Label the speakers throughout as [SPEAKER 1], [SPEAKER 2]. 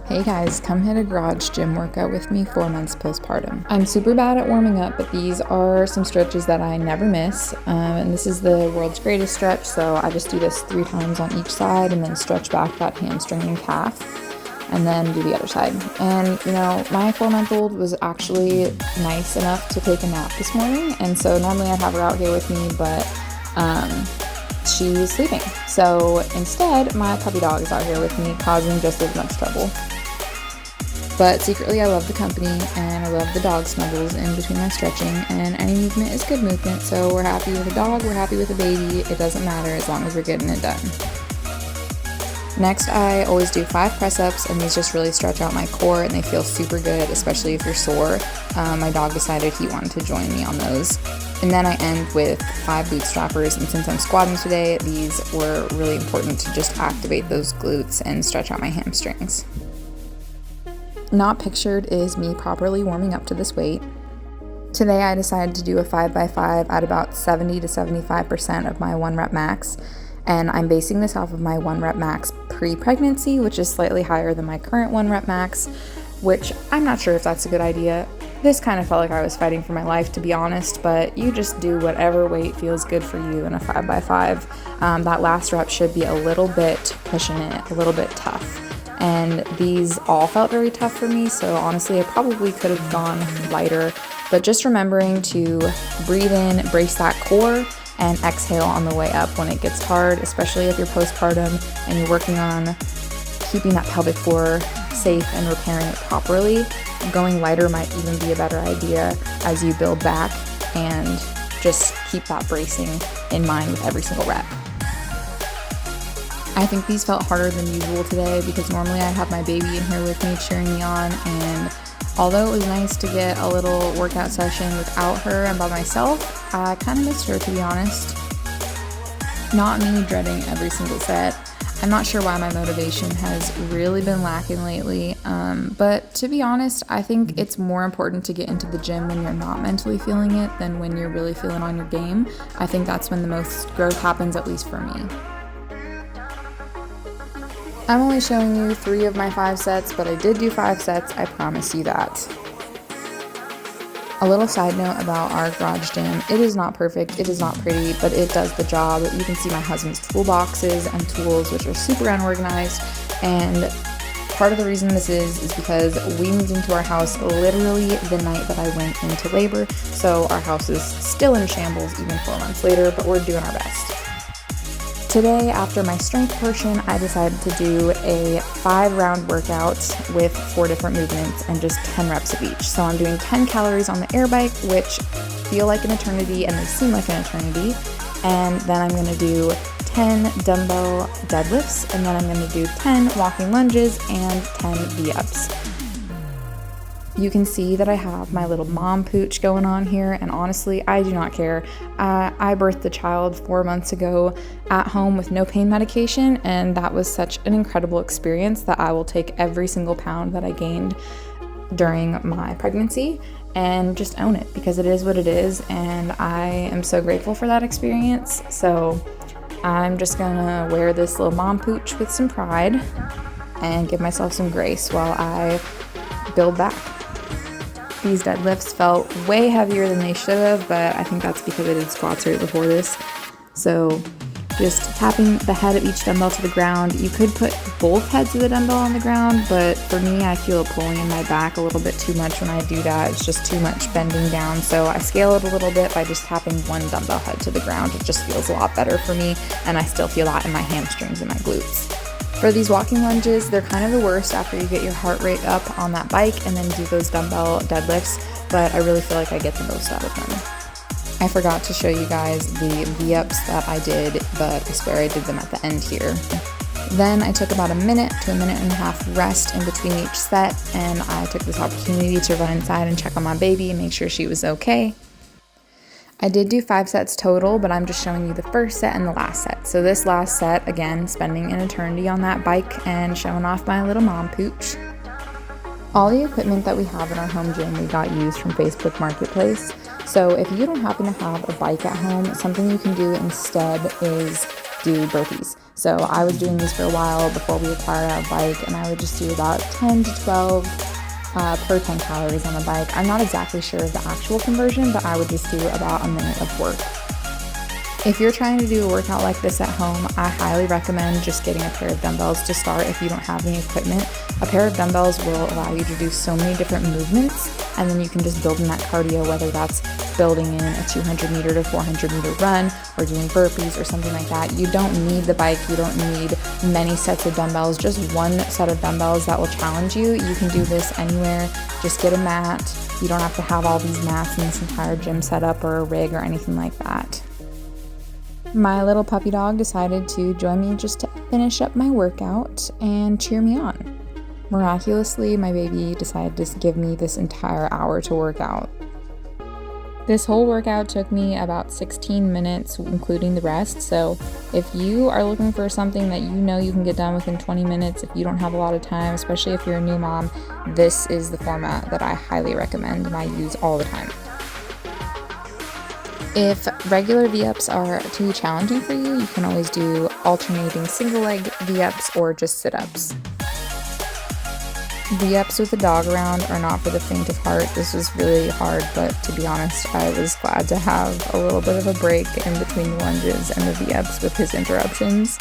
[SPEAKER 1] Hey guys, come hit a garage gym workout with me 4 months postpartum. I'm super bad at warming up, but these are some stretches that I never miss. And this is the world's greatest stretch, so I just do this 3 times on each side and then stretch back that hamstring and calf and then do the other side. And you know, my 4-month-old was actually nice enough to take a nap this morning, and so normally I'd have her out here with me, but she was sleeping. So instead, my puppy dog is out here with me, causing just as much trouble. But secretly, I love the company, and I love the dog snuggles in between my stretching, and any movement is good movement, so we're happy with a dog, we're happy with a baby, it doesn't matter as long as we're getting it done. Next, I always do 5 press-ups, and these just really stretch out my core, and they feel super good, especially if you're sore. My dog decided he wanted to join me on those. And then I end with 5 bootstrappers, and since I'm squatting today, these were really important to just activate those glutes and stretch out my hamstrings. Not pictured is me properly warming up to this weight. Today I decided to do a 5x5 at about 70 to 75% of my 1 rep max, and I'm basing this off of my 1 rep max pre-pregnancy, which is slightly higher than my current 1 rep max, which I'm not sure if that's a good idea. This kind of felt like I was fighting for my life, to be honest, but you just do whatever weight feels good for you in a 5x5. That last rep should be a little bit pushing it, a little bit tough. And these all felt very tough for me, so honestly I probably could have gone lighter, but just remembering to breathe in, brace that core, and exhale on the way up when it gets hard, especially if you're postpartum and you're working on keeping that pelvic floor safe and repairing it properly. Going lighter might even be a better idea as you build back, and just keep that bracing in mind with every single rep. I think these felt harder than usual today because normally I'd have my baby in here with me cheering me on, and although it was nice to get a little workout session without her and by myself, I kind of missed her, to be honest. Not me dreading every single set. I'm not sure why my motivation has really been lacking lately, but to be honest, I think it's more important to get into the gym when you're not mentally feeling it than when you're really feeling on your game. I think that's when the most growth happens, at least for me. I'm only showing you 3 of my 5 sets, but I did do 5 sets, I promise you that. A little side note about our garage gym: it is not perfect, it is not pretty, but it does the job. You can see my husband's toolboxes and tools, which are super unorganized, and part of the reason this is because we moved into our house literally the night that I went into labor, so our house is still in shambles even 4 months later, but we're doing our best. Today, after my strength portion, I decided to do a 5-round workout with 4 different movements and just 10 reps of each. So I'm doing 10 calories on the air bike, which feel like an eternity and they seem like an eternity. And then I'm going to do 10 dumbbell deadlifts, and then I'm going to do 10 walking lunges and 10 V-ups. You can see that I have my little mom pooch going on here, and honestly, I do not care. I birthed a child 4 months ago at home with no pain medication, and that was such an incredible experience that I will take every single pound that I gained during my pregnancy and just own it, because it is what it is, and I am so grateful for that experience. So I'm just gonna wear this little mom pooch with some pride and give myself some grace while I build back. These deadlifts felt way heavier than they should have, but I think that's because I did squats right before this. So just tapping the head of each dumbbell to the ground. You could put both heads of the dumbbell on the ground, but for me, I feel it pulling in my back a little bit too much when I do that. It's just too much bending down. So I scale it a little bit by just tapping 1 dumbbell head to the ground. It just feels a lot better for me, and I still feel that in my hamstrings and my glutes. For these walking lunges, they're kind of the worst after you get your heart rate up on that bike and then do those dumbbell deadlifts, but I really feel like I get the most out of them. I forgot to show you guys the V-ups that I did, but I swear I did them at the end here. Then I took about 1 minute to 1.5 minutes rest in between each set, and I took this opportunity to run inside and check on my baby and make sure she was okay. I did do 5 sets total, but I'm just showing you the first set and the last set. So this last set, again, spending an eternity on that bike and showing off my little mom pooch. All the equipment that we have in our home gym we got used from Facebook Marketplace. So if you don't happen to have a bike at home, something you can do instead is do burpees. So I was doing these for a while before we acquired our bike, and I would just do about 10 to 12 per 10 calories on the bike. I'm not exactly sure of the actual conversion, but I would just do about a minute of work. If you're trying to do a workout like this at home, I highly recommend just getting a pair of dumbbells to start if you don't have any equipment. A pair of dumbbells will allow you to do so many different movements, and then you can just build in that cardio, whether that's building in a 200 meter to 400 meter run or doing burpees or something like that. You don't need the bike, you don't need many sets of dumbbells, just one set of dumbbells that will challenge you. You can do this anywhere, just get a mat. You don't have to have all these mats and this entire gym setup or a rig or anything like that. My little puppy dog decided to join me just to finish up my workout and cheer me on. Miraculously, my baby decided to give me this entire hour to work out. This whole workout took me about 16 minutes, including the rest. So if you are looking for something that you know you can get done within 20 minutes, if you don't have a lot of time, especially if you're a new mom, this is the format that I highly recommend and I use all the time. If regular V-ups are too challenging for you, you can always do alternating single leg V-ups or just sit-ups. V-ups with a dog around are not for the faint of heart. This was really hard, but to be honest, I was glad to have a little bit of a break in between the lunges and the V-ups with his interruptions.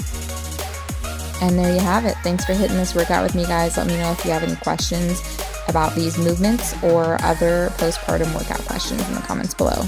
[SPEAKER 1] And there you have it. Thanks for hitting this workout with me, guys. Let me know if you have any questions about these movements or other postpartum workout questions in the comments below.